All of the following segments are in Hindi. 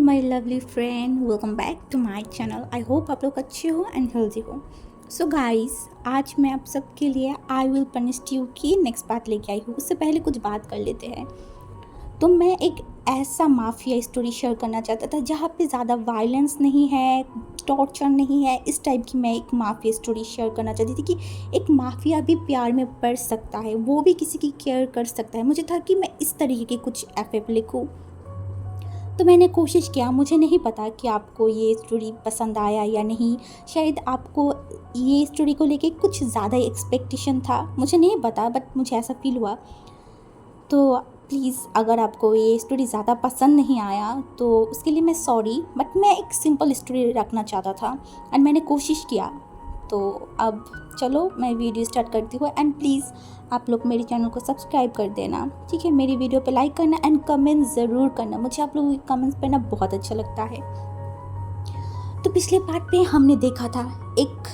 My lovely friend, welcome back to my channel. I hope आप लोग अच्छे हो एंड हेल्दी हो। सो गाइस, आज मैं आप सबके लिए आई विल पनिश यू की नेक्स्ट पार्ट लेके आई हूँ। उससे पहले कुछ बात कर लेते हैं। तो मैं एक ऐसा माफिया स्टोरी शेयर करना चाहता था जहाँ पे ज़्यादा वायलेंस नहीं है, टॉर्चर नहीं है। इस टाइप की मैं एक माफिया स्टोरी शेयर करना चाहती थी कि एक माफिया भी प्यार में पड़ सकता है, वो भी किसी की केयर कर सकता है। मुझे था कि मैं इस तरीके की कुछ एफ लिखूँ। तो मैंने कोशिश किया। मुझे नहीं पता कि आपको ये स्टोरी पसंद आया या नहीं। शायद आपको ये स्टोरी को लेके कुछ ज़्यादा एक्सपेक्टेशन था, मुझे नहीं पता, बट मुझे ऐसा फील हुआ। तो प्लीज़, अगर आपको ये स्टोरी ज़्यादा पसंद नहीं आया तो उसके लिए मैं सॉरी, बट मैं एक सिंपल स्टोरी रखना चाहता था एंड मैंने कोशिश किया। तो अब चलो मैं वीडियो स्टार्ट करती हूँ एंड प्लीज़ आप लोग मेरे चैनल को सब्सक्राइब कर देना, ठीक है। मेरी वीडियो पे लाइक करना एंड कमेंट ज़रूर करना, मुझे आप लोगों के कमेंट्स पढ़ना बहुत अच्छा लगता है। तो पिछले पार्ट पे हमने देखा था एक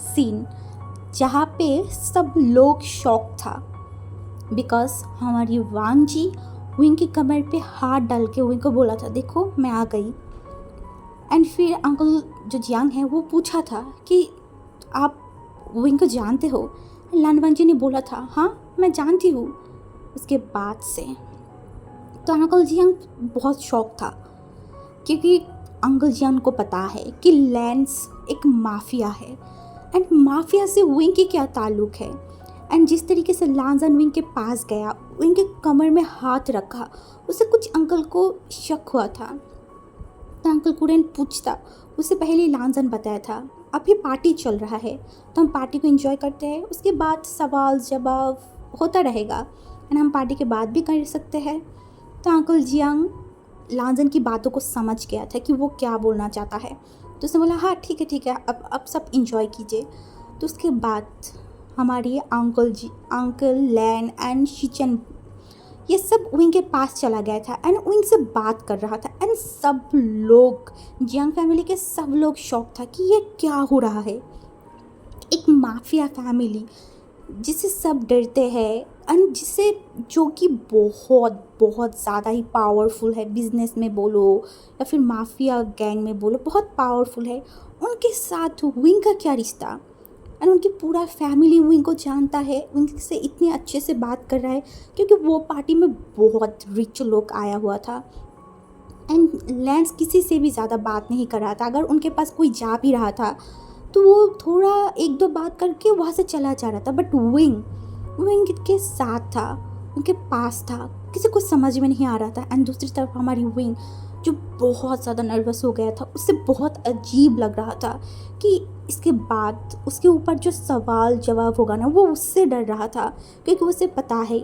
सीन जहाँ पे सब लोग शॉक था बिकॉज हमारी वांग जी विंग की कमर पे हाथ डाल के विंग को बोला था, देखो मैं आ गई। एंड फिर अंकल जो जियांग है वो पूछा था कि आप विंग को जानते हो। लान वांग जी ने बोला था, हाँ मैं जानती हूँ। उसके बाद से तो अंकल जियांग बहुत शौक था क्योंकि अंकल जियांग को पता है कि लैंस एक माफिया है एंड माफिया से विंग की क्या ताल्लुक है। एंड जिस तरीके से लांजन विंग के पास गया, विंग के कमर में हाथ रखा, उसे कुछ अंकल को शक हुआ था। तो अंकल कुरेन पूछता, उससे पहले लांजन बताया था अभी पार्टी चल रहा है तो हम पार्टी को एंजॉय करते हैं, उसके बाद सवाल जवाब होता रहेगा एंड हम पार्टी के बाद भी कर सकते हैं। तो अंकल जियांग लांजन की बातों को समझ गया था कि वो क्या बोलना चाहता है। तो उसने बोला, हाँ ठीक है, अब सब इंजॉय कीजिए। तो उसके बाद हमारी अंकल लैन एंड शिचन ये सब विंग के पास चला गया था एंड विंग से बात कर रहा था एंड सब लोग, जियांग फैमिली के सब लोग शॉक था कि ये क्या हो रहा है। एक माफिया फैमिली जिसे सब डरते हैं एंड जिसे जो कि बहुत बहुत ज़्यादा ही पावरफुल है, बिजनेस में बोलो या फिर माफिया गैंग में बोलो, बहुत पावरफुल है, उनके साथ विंग का क्या रिश्ता। एंड उनकी पूरा फैमिली विंग को जानता है, विंग से इतने अच्छे से बात कर रहा है क्योंकि वो पार्टी में बहुत रिच लोग आया हुआ था एंड लैंस किसी से भी ज़्यादा बात नहीं कर रहा था। अगर उनके पास कोई जा भी रहा था तो वो थोड़ा एक दो बात करके वहाँ से चला जा रहा था, बट विंग के साथ था, उनके पास था, किसी को समझ में नहीं आ रहा था। एंड दूसरी तरफ हमारी विंग जो बहुत ज़्यादा नर्वस हो गया था, उससे बहुत अजीब लग रहा था कि इसके बाद उसके ऊपर जो सवाल जवाब होगा ना, वो उससे डर रहा था क्योंकि उसे पता है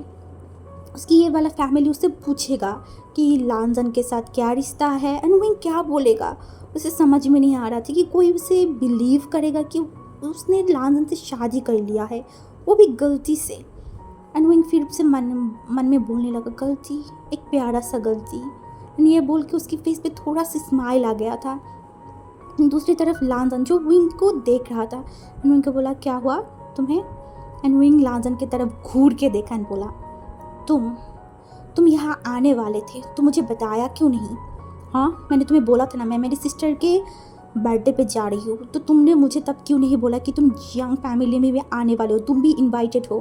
उसकी ये वाला फैमिली उससे पूछेगा कि लांजन के साथ क्या रिश्ता है एंड विंग क्या बोलेगा। उसे समझ में नहीं आ रहा था कि कोई उसे बिलीव करेगा कि उसने लांजन से शादी कर लिया है, वो भी गलती से। एंड विंग फिर से मन में बोलने लगा, गलती, एक प्यारा सा गलती। एंड ये बोल के उसकी फेस पे थोड़ा सा स्माइल आ गया था। दूसरी तरफ लांजन जो विंग को देख रहा था, एंड विंग को बोला, क्या हुआ तुम्हें। एंड विंग लांजन की तरफ घूर के देखा एंड बोला, तुम यहाँ आने वाले थे तो मुझे बताया क्यों नहीं। हाँ, मैंने तुम्हें बोला था ना मैं मेरी सिस्टर के बर्थडे पे जा रही हूँ, तो तुमने मुझे तब क्यों नहीं बोला कि तुम जियांग फैमिली में भी आने वाले हो, तुम भी इनवाइटेड हो।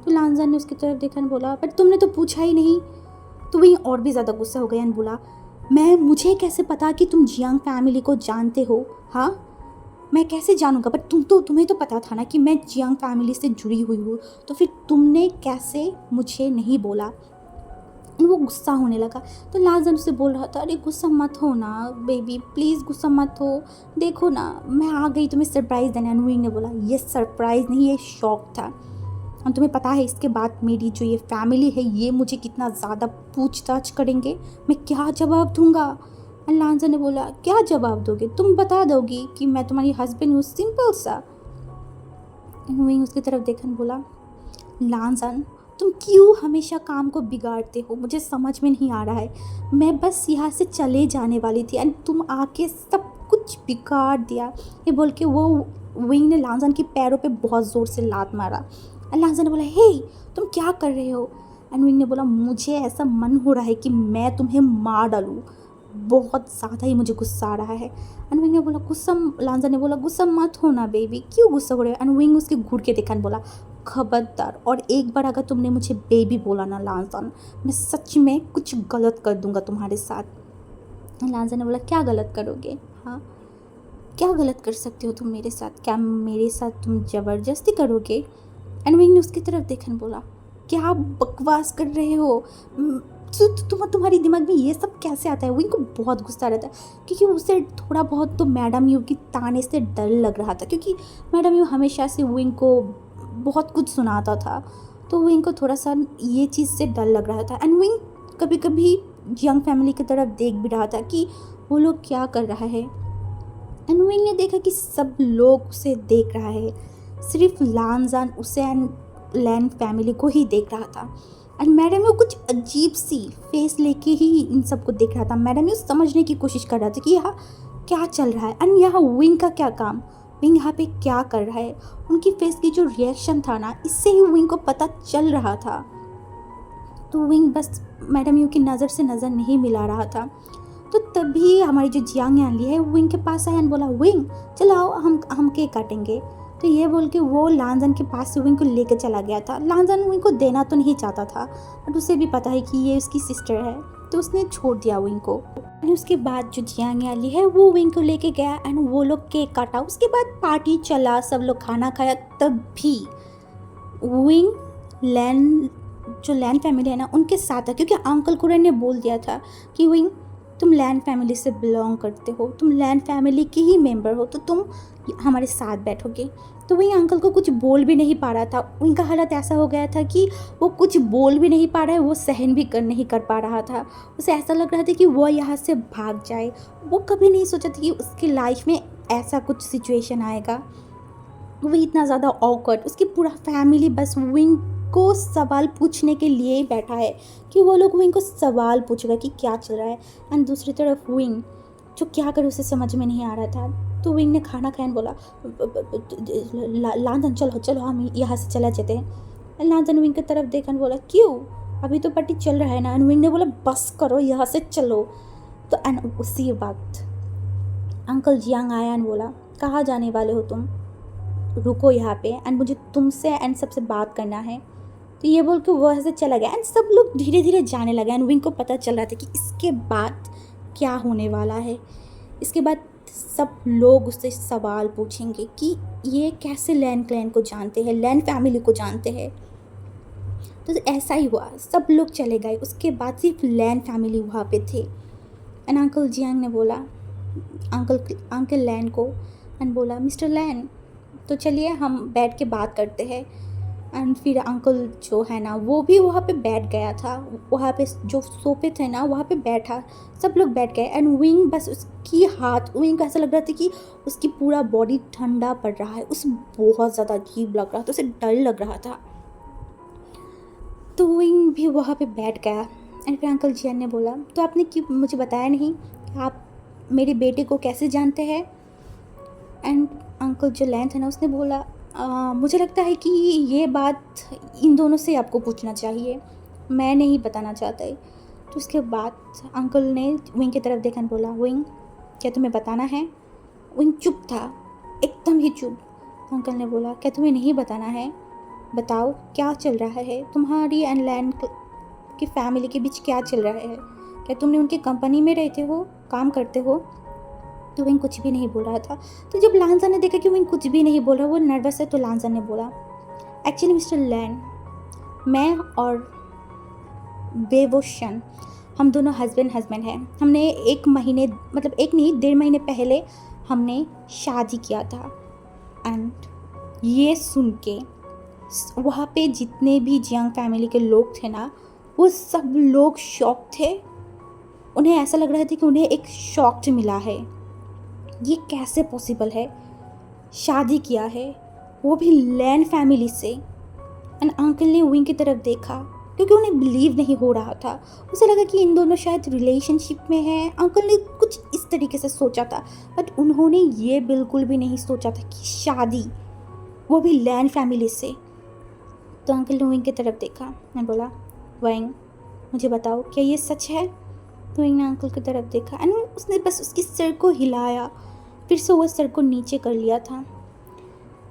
तो लांजन ने उसकी तरफ देखा और बोला, बट तुमने तो पूछा ही नहीं। तो वही और भी ज़्यादा गुस्सा हो गया और बोला, मुझे कैसे पता कि तुम जियांग फैमिली को जानते हो। हाँ, मैं कैसे जानूँगा, बट तुम्हें तो पता था ना कि मैं जियांग फैमिली से जुड़ी हुई हूँ, तो फिर तुमने कैसे मुझे नहीं बोला। वो गुस्सा होने लगा। तो लाजन उसे बोल रहा था, अरे गुस्सा मत हो ना बेबी, प्लीज़ गुस्सा मत हो, देखो ना मैं आ गई तुम्हें सरप्राइज़ देने। विंग ने बोला, ये सरप्राइज़ नहीं, ये शौक था। और तुम्हें पता है इसके बाद मेरी जो ये फैमिली है ये मुझे कितना ज़्यादा पूछताछ करेंगे, मैं क्या जवाब दूंगा। और लांजन ने बोला, क्या जवाब दोगे, तुम बता दोगी कि मैं तुम्हारी हस्बैंड हूँ, सिंपल सा। विंग उसकी तरफ देखकर बोला, लांजन तुम क्यों हमेशा काम को बिगाड़ते हो, मुझे समझ में नहीं आ रहा है। मैं बस यहाँ से चले जाने वाली थी एंड तुम आके सब कुछ बिगाड़ दिया। ये बोल के वो विंग ने लांजन के पैरों पे बहुत ज़ोर से लात मारा। और लांजन ने बोला, हे तुम क्या कर रहे हो। एंड विंग ने बोला, मुझे ऐसा मन हो रहा है कि मैं तुम्हें मार डालूँ। बहुत ज़्यादा ही मुझे गुस्सा आ रहा है। एंड विंग ने बोला गुस्सा, लांजा ने बोला गुस्सा मत होना बेबी, क्यों गुस्सा हो रहे हो? एंड विंग उसके घूर के देखा and बोला खबरदार, और एक बार अगर तुमने मुझे बेबी बोला ना लांजा, मैं सच में कुछ गलत कर दूंगा तुम्हारे साथ। लांजा ने बोला क्या गलत करोगे? हाँ, क्या गलत कर सकते हो तुम मेरे साथ? क्या मेरे साथ तुम ज़बरदस्ती करोगे? एंड विंग ने उसकी तरफ देखा and बोला क्या बकवास कर रहे हो? तुम्हारी दिमाग में ये सब कैसे आता है? विंग को बहुत गुस्सा आ रहा था, क्योंकि उसे थोड़ा बहुत तो मैडम यू की ताने से डर लग रहा था, क्योंकि मैडम यू हमेशा से विंग को बहुत कुछ सुनाता था, तो विंग को थोड़ा सा ये चीज़ से डर लग रहा था। एंड विंग कभी कभी यंग फैमिली की तरफ देख भी रहा था कि वो लोग क्या कर रहा है। एंड विंग ने देखा कि सब लोग उसे देख रहा है, सिर्फ लांजान उसे एंड लैन फैमिली को ही देख रहा था। एंड मैडम यू कुछ अजीब सी फेस लेके ही इन सबको देख रहा था। मैडम यू समझने की कोशिश कर रहा था कि यहाँ क्या चल रहा है एंड यहाँ विंग का क्या काम, विंग यहाँ पे क्या कर रहा है। उनकी फेस की जो रिएक्शन था ना, इससे ही विंग को पता चल रहा था। तो विंग बस मैडम यू की नज़र से नज़र नहीं मिला रहा था। तो तभी हमारी जो जियांग यानली है विंग के पास आया एंड बोला विंग चलो आओ हम केक काटेंगे। तो ये बोल के वो लांजन के पास से विंग को लेकर चला गया था। लांजन विंग को देना तो नहीं चाहता था, बट उसे भी पता है कि ये उसकी सिस्टर है, तो उसने छोड़ दिया विंग को। एंड उसके बाद जो जियांग यानली है वो विंग को लेके गया एंड वो लोग केक काटा। उसके बाद पार्टी चला, सब लोग खाना खाया। तब भी विंग लैन जो लैन फैमिली है ना उनके साथ है, क्योंकि अंकल कुरन ने बोल दिया था कि विंग तुम लैन फैमिली से बिलोंग करते हो, तुम लैन फैमिली के ही मेंबर हो, तो तुम हमारे साथ बैठोगे। तो वही अंकल को कुछ बोल भी नहीं पा रहा था। उनका हालत ऐसा हो गया था कि वो कुछ बोल भी नहीं पा रहा है, वो सहन भी नहीं कर पा रहा था। उसे ऐसा लग रहा था कि वो यहाँ से भाग जाए। वो कभी नहीं सोचा था कि उसकी लाइफ में ऐसा कुछ सिचुएशन आएगा। वो इतना ज़्यादा ऑकवर्ड, उसकी पूरा फैमिली बस विंग को सवाल पूछने के लिए ही बैठा है कि वो लोग विंग को सवाल पूछेगा कि क्या चल रहा है। एंड दूसरी तरफ विंग जो क्या करे उसे समझ में नहीं आ रहा था। तो विंग ने खाना खाया बोला लांदन चलो चलो हम यहाँ से चला जाते हैं। लांदन विंग की तरफ देखा बोला क्यों, अभी तो पार्टी चल रहा है ना। एंड विंग ने बोला बस करो यहाँ से चलो। तो एंड उसी वक्त अंकल जियांग आया एंड बोला कहाँ जाने वाले हो तुम, रुको यहाँ पे एंड मुझे तुमसे एंड सबसे बात करना है। तो ये बोल के वो ऐसे चला गया एंड सब लोग धीरे धीरे जाने लगे। एंड विंग को पता चल रहा था कि इसके बाद क्या होने वाला है। इसके बाद सब लोग उससे सवाल पूछेंगे कि ये कैसे लैन क्लैन को जानते हैं, लैन फैमिली को जानते हैं। तो ऐसा ही हुआ, सब लोग चले गए। उसके बाद सिर्फ लैन फैमिली वहाँ पे थे। एंड अंकल जियांग ने बोला अंकल लैन को एंड बोला मिस्टर लैन तो चलिए हम बैठ के बात करते हैं। एंड फिर अंकल जो है ना वो भी वहाँ पे बैठ गया था, वहाँ पे जो सोफे थे ना वहाँ पे बैठा, सब लोग बैठ गए। एंड विंग बस उसकी हाथ, विंग को ऐसा लग रहा था कि उसकी पूरा बॉडी ठंडा पड़ रहा है, उसे बहुत ज़्यादा अजीब लग रहा था, उसे डर लग रहा था। तो विंग भी वहाँ पे बैठ गया। एंड फिर अंकल जियान ने बोला तो आपने क्यों मुझे बताया नहीं कि आप मेरे बेटे को कैसे जानते हैं। एंड अंकल जो लैन था ना उसने बोला मुझे लगता है कि ये बात इन दोनों से आपको पूछना चाहिए, मैं नहीं बताना चाहता है। तो उसके बाद अंकल ने विंग की तरफ देखा बोला विंग क्या तुम्हें बताना है। विंग चुप था, एकदम ही चुप। अंकल ने बोला क्या तुम्हें नहीं बताना है, बताओ क्या चल रहा है तुम्हारी एंड लैन की फैमिली के बीच, क्या चल रहा है, क्या तुमने उनकी कंपनी में रहते हो, काम करते हो। तो विंग कुछ भी नहीं बोल रहा था। तो जब लांजा ने देखा कि विंग कुछ भी नहीं बोल रहा, वो नर्वस है, तो लांजा ने बोला एक्चुअली मिस्टर लैन मैं और बेवोशन हम दोनों हस्बैंड हैं। हमने एक महीने मतलब एक नहीं 1.5 महीने पहले हमने शादी किया था। एंड ये सुन के वहाँ पे जितने भी जियांग फैमिली के लोग थे ना वो सब लोग शॉक थे। उन्हें ऐसा लग रहा था कि उन्हें एक शॉक मिला है, ये कैसे पॉसिबल है, शादी किया है वो भी लैन फैमिली से। एंड अंकल ने विंग की तरफ देखा क्योंकि उन्हें बिलीव नहीं हो रहा था। उसे लगा कि इन दोनों शायद रिलेशनशिप में हैं। अंकल ने कुछ इस तरीके से सोचा था, बट उन्होंने ये बिल्कुल भी नहीं सोचा था कि शादी वो भी लैन फैमिली से। तो अंकल ने विंग की तरफ देखा और बोला विंग मुझे बताओ क्या ये सच है। तो विंग ने अंकल की तरफ देखा एंड उसने बस उसके सिर को हिलाया, फिर से वो सिर को नीचे कर लिया था।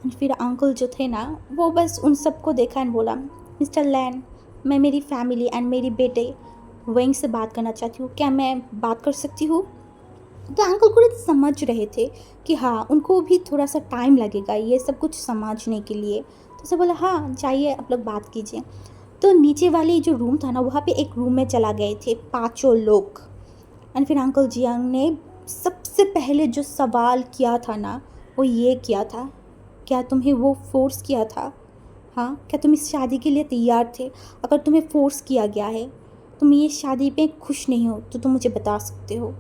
फिर अंकल जो थे ना वो बस उन सबको देखा एंड बोला, मिस्टर लैन, मैं मेरी फैमिली एंड मेरी बेटे विंग से बात करना चाहती हूँ, क्या मैं बात कर सकती हूँ? तो अंकल को समझ रहे थे कि हाँ उनको भी थोड़ा सा टाइम लगेगा ये सब कुछ समझने के लिए। तो उसे बोला हाँ जाइए आप लोग बात कीजिए। तो नीचे वाले जो रूम था ना वहाँ पे एक रूम में चला गए थे पांचों लोग। एंड फिर अंकल जियांग ने सबसे पहले जो सवाल किया था ना वो ये किया था, क्या तुम्हें वो फोर्स किया था? हाँ, क्या तुम इस शादी के लिए तैयार थे? अगर तुम्हें फोर्स किया गया है, तुम ये शादी पे खुश नहीं हो तो तुम मुझे बता सकते हो।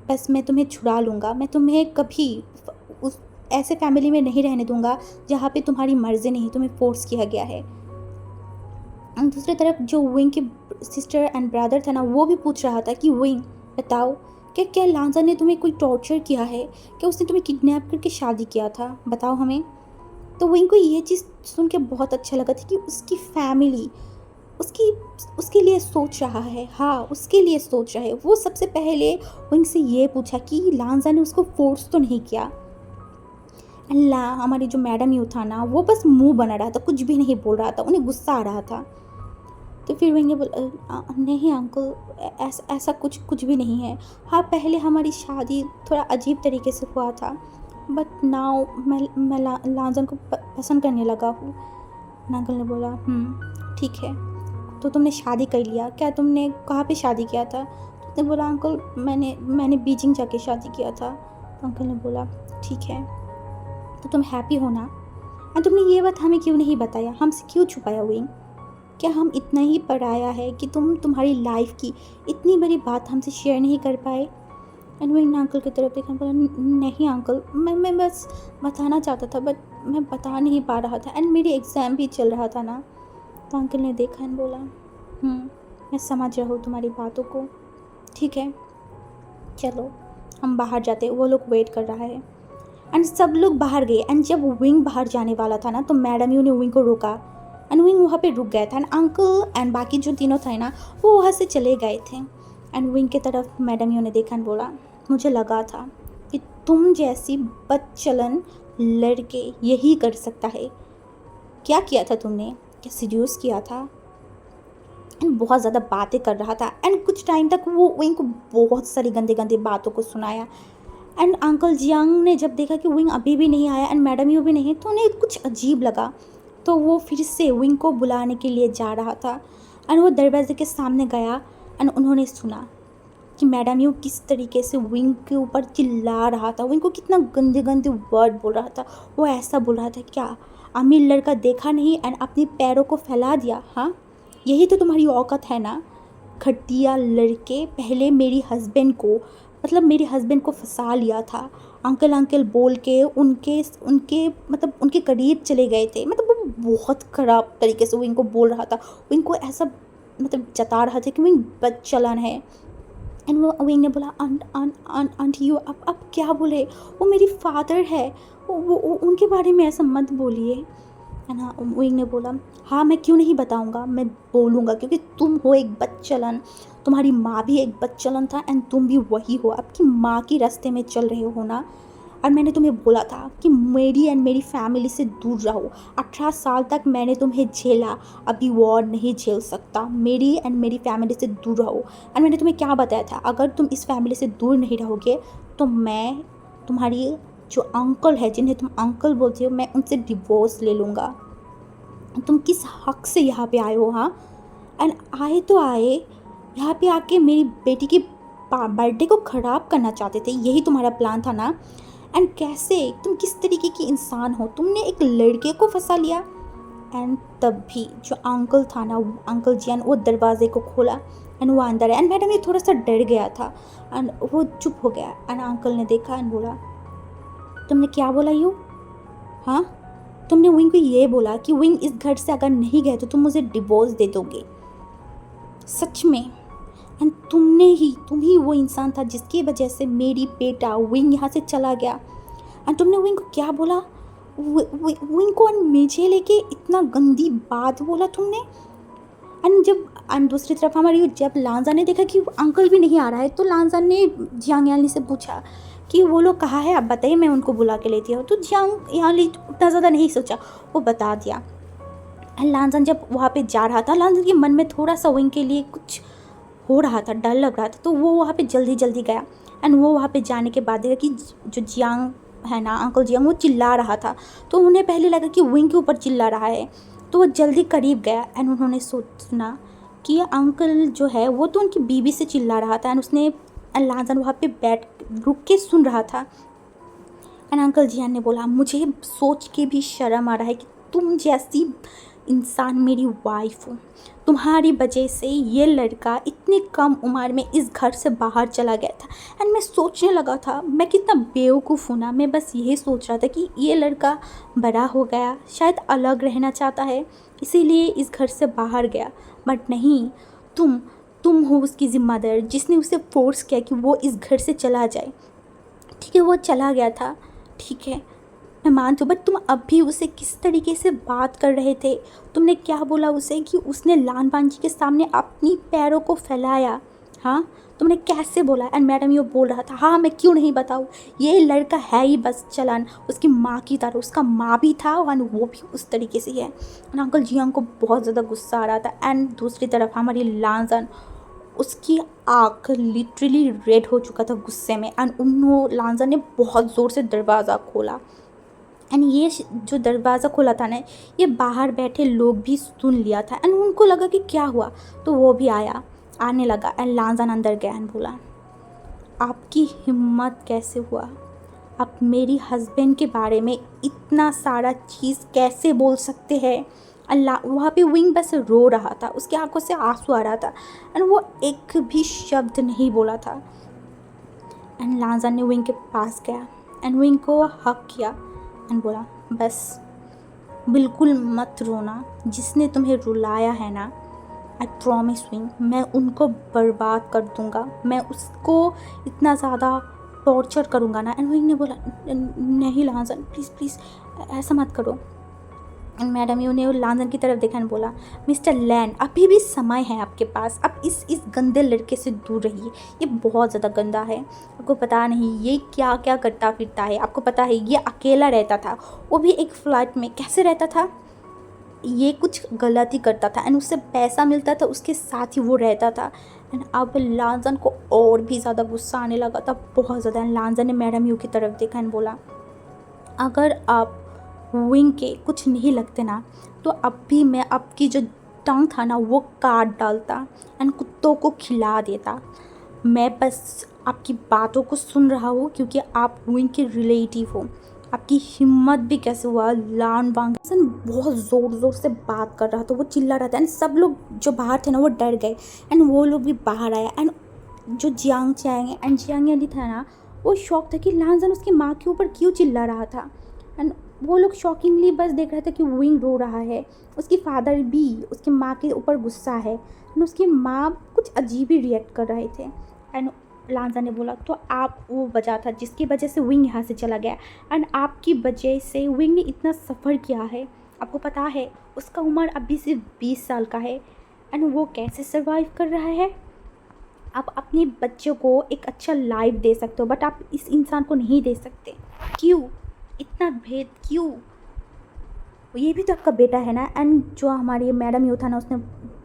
बस मैं तुम्हें छुड़ा लूँगा, मैं तुम्हें कभी उस ऐसे फैमिली में नहीं रहने दूँगा जहाँ पे तुम्हारी मर्ज़ी नहीं, तुम्हें फोर्स किया गया है। और दूसरी तरफ जो विंग के सिस्टर एंड ब्रदर था ना वो भी पूछ रहा था कि विंग बताओ, क्या क्या लांजा ने तुम्हें कोई टॉर्चर किया है? क्या उसने तुम्हें किडनैप करके शादी किया था? बताओ हमें। तो विंग को ये चीज़ सुन के बहुत अच्छा लगा था कि उसकी फैमिली उसकी उसके लिए सोच रहा है। हाँ, उसके लिए सोच रहा है। वो सबसे पहले विंग से ये पूछा कि लांजा ने उसको फोर्स तो नहीं किया। अल्लाह, हमारी जो मैडम यू था ना वो बस मुंह बना रहा था, कुछ भी नहीं बोल रहा था, उन्हें गुस्सा आ रहा था। तो फिर विंग ने बोला नहीं अंकल, ऐसा कुछ भी नहीं है। हाँ, पहले हमारी शादी थोड़ा अजीब तरीके से हुआ था, बट नाउ मैं लांजन को पसंद करने लगा हूँ। अंकल ने बोला ठीक है, तो तुमने शादी कर लिया? क्या तुमने कहाँ पे शादी किया था? तो उसने बोला अंकल मैंने बीजिंग जाके शादी किया था। तो अंकल ने बोला ठीक है, तो तुम हैप्पी हो ना? और तुमने ये बात हमें क्यों नहीं बताया, हमसे क्यों छुपाया विंग? क्या हम इतना ही पढ़ाया है कि तुम्हारी लाइफ की इतनी बड़ी बात हमसे शेयर नहीं कर पाए? एंड विंग ने अंकल की तरफ देखा, बोला नहीं अंकल, मैं बस बताना चाहता था बट मैं बता नहीं पा रहा था एंड मेरी एग्ज़ाम भी चल रहा था ना। तो अंकल ने देखा एंड बोला मैं समझ रहा हूँ तुम्हारी बातों को, ठीक है चलो हम बाहर जाते हैं, वो लोग वेट कर रहा है। एंड सब लोग बाहर गए एंड जब विंग बाहर जाने वाला था ना तो मैडम यू ने विंग को रोका एंड विंग वहाँ पे रुक गया था एंड अंकल एंड बाकी जो तीनों थे ना वो वहाँ से चले गए थे। एंड विंग की तरफ मैडम यू ने देखा एंड बोला, मुझे लगा था कि तुम जैसी बदचलन लड़के यही कर सकता है। क्या किया था तुमने? क्या सीड्यूस किया था? एंड बहुत ज़्यादा बातें कर रहा था एंड कुछ टाइम तक वो विंग को बहुत सारी गंदे गंदे बातों को सुनाया। एंड अंकल जियांग ने जब देखा कि विंग अभी भी नहीं आया एंड मैडम यू भी नहीं, तो उन्हें कुछ अजीब लगा। तो वो फिर से विंग को बुलाने के लिए जा रहा था एंड वो दरवाजे के सामने गया एंड उन्होंने सुना कि मैडम यू किस तरीके से विंग के ऊपर चिल्ला रहा था, विंग को कितना गंदे गंदे वर्ड बोल रहा था। वो ऐसा बोल रहा था, क्या अमीर लड़का देखा नहीं एंड अपने पैरों को फैला दिया? हाँ, यही तो तुम्हारी औकात है ना घटिया लड़के। पहले मेरे हस्बैंड को फंसा लिया था, अंकल अंकल बोल के उनके उनके मतलब उनके करीब चले गए थे। मतलब वो बहुत ख़राब तरीके से वो इनको बोल रहा था, वो इनको ऐसा मतलब जता रहा था कि वो बदचलन है। एंड वो विंग ने बोला आंटी यू अब क्या बोले, वो मेरी फादर है, वो उनके बारे में ऐसा मत बोलिए। है ना, विंग ने बोला हाँ मैं क्यों नहीं बताऊंगा, मैं बोलूँगा क्योंकि तुम हो एक बदचलन, तुम्हारी माँ भी एक बदचलन था एंड तुम भी वही हो, आपकी माँ के रास्ते में चल रहे हो ना। और मैंने तुम्हें बोला था कि मेरी एंड मेरी फैमिली से दूर रहो। 18 साल तक मैंने तुम्हें झेला, अभी वो और नहीं झेल सकता। मेरी एंड मेरी फैमिली से दूर रहो। और मैंने तुम्हें क्या बताया था, अगर तुम इस फैमिली से दूर नहीं रहोगे तो मैं तुम्हारी जो अंकल है, जिन्हें तुम अंकल बोलते हो, मैं उनसे डिवोर्स ले लूँगा। तुम किस हक से यहाँ पे आए हो? हाँ, एंड आए तो आए यहाँ पे आके मेरी बेटी की बर्थडे को ख़राब करना चाहते थे, यही तुम्हारा प्लान था ना? एंड कैसे, तुम किस तरीके की इंसान हो, तुमने एक लड़के को फंसा लिया। एंड तब भी जो अंकल था ना, अंकल जियान, वो दरवाजे को खोला एंड वो अंदर है। एंड मैडम ये थोड़ा सा डर गया था एंड वो चुप हो गया। एंड अंकल ने देखा एंड बोला, तुमने क्या बोला यू? हाँ, तुमने विंग को ये बोला कि विंग इस घर से अगर नहीं गए तो तुम मुझे डिवोर्स दे दोगे? सच में? एंड तुम ही वो इंसान था जिसकी वजह से मेरी बेटा विंग यहाँ से चला गया। एंड तुमने विंग को क्या बोला? विंग को मुझे लेके इतना गंदी बात बोला तुमने। एंड दूसरी तरफ हमारी जब लांजा ने देखा कि अंकल भी नहीं आ रहा है, तो लांजा ने जियांग यानली से पूछा कि वो लोग कहाँ है, आप बताइए, मैं उनको बुला के लेती हूँ। तो जियांग यानली उतना ज़्यादा नहीं सोचा, वो बता दिया। एंड लांजन जब वहाँ पे जा रहा था, लांजन के मन में थोड़ा सा विंग के लिए कुछ हो रहा था, डर लग रहा था, तो वो वहाँ पे जल्दी जल्दी गया। एंड वो वहाँ पे जाने के बाद देखा कि जो जियांग है ना, अंकल जियांग, वो चिल्ला रहा था। तो उन्हें पहले लगा कि विंग के ऊपर चिल्ला रहा है, तो वो जल्दी करीब गया। एंड उन्होंने सोचना कि ये अंकल जो है वो तो उनकी बीवी से चिल्ला रहा था। एंड उसने लांजन वहाँ पे बैठ रुक के सुन रहा था। एंड अंकल जियान ने बोला, मुझे सोच के भी शर्म आ रहा है कि तुम जैसी इंसान मेरी वाइफ हो। तुम्हारी वजह से ये लड़का इतनी कम उम्र में इस घर से बाहर चला गया था। एंड मैं सोचने लगा था, मैं कितना बेवकूफ़ हूँ ना। मैं बस यही सोच रहा था कि ये लड़का बड़ा हो गया, शायद अलग रहना चाहता है, इसीलिए इस घर से बाहर गया। बट नहीं, तुम हो उसकी ज़िम्मेदार, जिसने उसे फोर्स किया कि वो इस घर से चला जाए। ठीक है, वो चला गया था, ठीक है, मैं मानती हूँ, बट तुम अब भी उसे किस तरीके से बात कर रहे थे। तुमने क्या बोला उसे कि उसने लान बांजी के सामने अपनी पैरों को फैलाया। हाँ, तुमने कैसे बोला। एंड मैडम ये बोल रहा था, हाँ मैं क्यों नहीं बताऊँ, ये लड़का है ही बस चलन, उसकी माँ की तरह। उसका माँ भी था और वो भी उस तरीके से है। एंड अंकल जियांग को बहुत ज़्यादा गुस्सा आ रहा था। एंड दूसरी तरफ हमारी लांजन, उसकी आँख लिटरली रेड हो चुका था गुस्से में। एंड लांजन ने बहुत ज़ोर से दरवाज़ा खोला। एंड ये जो दरवाज़ा खोला था ना, ये बाहर बैठे लोग भी सुन लिया था। एंड उनको लगा कि क्या हुआ, तो वो भी आने लगा। एंड लांजन अंदर गया एंड बोला, आपकी हिम्मत कैसे हुआ, आप मेरी हस्बैंड के बारे में इतना सारा चीज़ कैसे बोल सकते हैं। अल्लाह, वहाँ पे विंग बस रो रहा था, उसकी आंखों से आंसू आ रहा था। एंड वो एक भी शब्द नहीं बोला था। एंड लांजन ने विंग के पास गया एंड विंग को हक किया एंड बोला, बस बिल्कुल मत रोना, जिसने तुम्हें रुलाया है ना, आई प्रॉमिस विंग, मैं उनको बर्बाद कर दूँगा, मैं उसको इतना ज़्यादा टॉर्चर करूँगा ना। एंड विंग ने बोला, नहीं लांजन, प्लीज़ प्लीज़ ऐसा मत करो। एंड मैडम यू ने लांजन की तरफ देखा एंड बोला, मिस्टर लैन, अभी भी समय है आपके पास, अब इस गंदे लड़के से दूर रहिए, ये बहुत ज़्यादा गंदा है। आपको पता नहीं ये क्या क्या करता फिरता है, आपको पता है ये अकेला रहता था, वो भी एक फ्लैट में। कैसे रहता था, ये कुछ गलती करता था एंड उससे पैसा मिलता था, उसके साथ ही वो रहता था। एंड अब लांजन को और भी ज़्यादा गुस्सा आने लगा था, बहुत ज़्यादा। लांजन ने मैडम यू की तरफ देखा एंड बोला, अगर आप विंग के कुछ नहीं लगते ना, तो अब भी मैं आपकी जो टंग था ना वो काट डालता एंड कुत्तों को खिला देता। मैं बस आपकी बातों को सुन रहा हूँ क्योंकि आप विंग के रिलेटिव हो। आपकी हिम्मत भी कैसे हुआ। लान वांगसन बहुत ज़ोर ज़ोर से बात कर रहा था, वो चिल्ला रहा था। एंड सब लोग जो बाहर थे ना वो डर गए एंड वो लोग भी बाहर आया। एंड जो जियांग चैंग एंड जियांग यानी था ना, वो शौक था कि लांजन उसकी माँ के ऊपर क्यों चिल्ला रहा था। एंड वो लोग शॉकिंगली बस देख रहे थे कि विंग रो रहा है, उसकी फादर भी उसकी माँ के ऊपर गुस्सा है एंड उसकी माँ कुछ अजीब ही रिएक्ट कर रहे थे। एंड लांजा ने बोला, तो आप वो वजह था जिसकी वजह से विंग यहाँ से चला गया एंड आपकी वजह से विंग ने इतना सफ़र किया है। आपको पता है उसका उम्र अभी सिर्फ 20 साल का है एंड वो कैसे सर्वाइव कर रहा है। आप अपने बच्चों को एक अच्छा लाइफ दे सकते हो, बट आप इस इंसान को नहीं दे सकते। क्यों इतना भेद, क्यों? ये भी तो आपका बेटा है ना। एंड जो हमारी मैडम यू था ना, उसने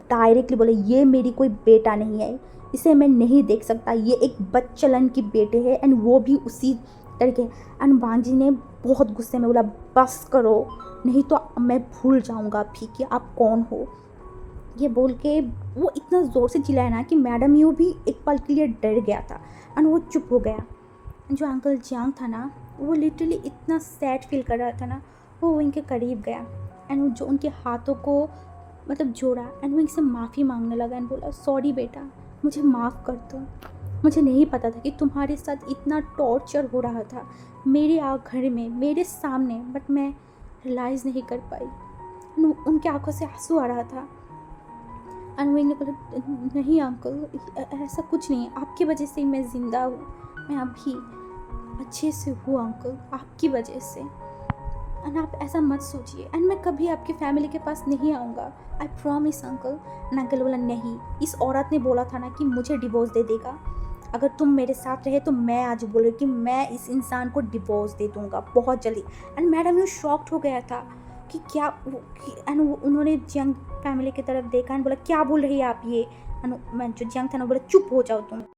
डायरेक्टली बोला, ये मेरी कोई बेटा नहीं है, इसे मैं नहीं देख सकता, ये एक बच्चलन की बेटे है एंड वो भी उसी तरीके। एंड वांजी ने बहुत गुस्से में बोला, बस करो, नहीं तो मैं भूल जाऊंगा भी कि आप कौन हो। ये बोल के वो इतना ज़ोर से चिल्लाया ना कि मैडम यू भी एक पल के लिए डर गया था एंड वो चुप हो गया। जो अंकल जियांग था ना, वो लिटरली इतना सैड फील कर रहा था ना, वो विंग के करीब गया एंड जो उनके हाथों को मतलब जोड़ा एंड विंग से माफ़ी मांगने लगा एंड बोला, सॉरी बेटा, मुझे माफ़ कर दो, मुझे नहीं पता था कि तुम्हारे साथ इतना टॉर्चर हो रहा था मेरे घर में मेरे सामने, बट मैं रियलाइज़ नहीं कर पाई। उनके आंखों से आंसू आ रहा था एंड विंग ने बोला, नहीं अंकल, ऐसा कुछ नहीं है, आपकी वजह से मैं ज़िंदा हूँ, मैं अभी अच्छे से हूँ अंकल, आपकी वजह से। एंड आप ऐसा मत सोचिए, एंड मैं कभी आपकी फैमिली के पास नहीं आऊँगा, I promise uncle. And uncle बोला नहीं, इस औरत ने बोला था ना कि मुझे डिवोर्स दे देगा, अगर तुम मेरे साथ रहे तो मैं आज बोल रही हूँ कि मैं इस इंसान को डिवोर्स दे दूँगा बहुत जल्दी। एंड मैडम यू शॉक्ड हो गया था कि क्या, एंड उन्होंने जंग फैमिली की तरफ देखा एंड बोला क्या बोल रही है आप ये। एंड मैं जो जंग था ना बोला चुप हो जाओ तुम।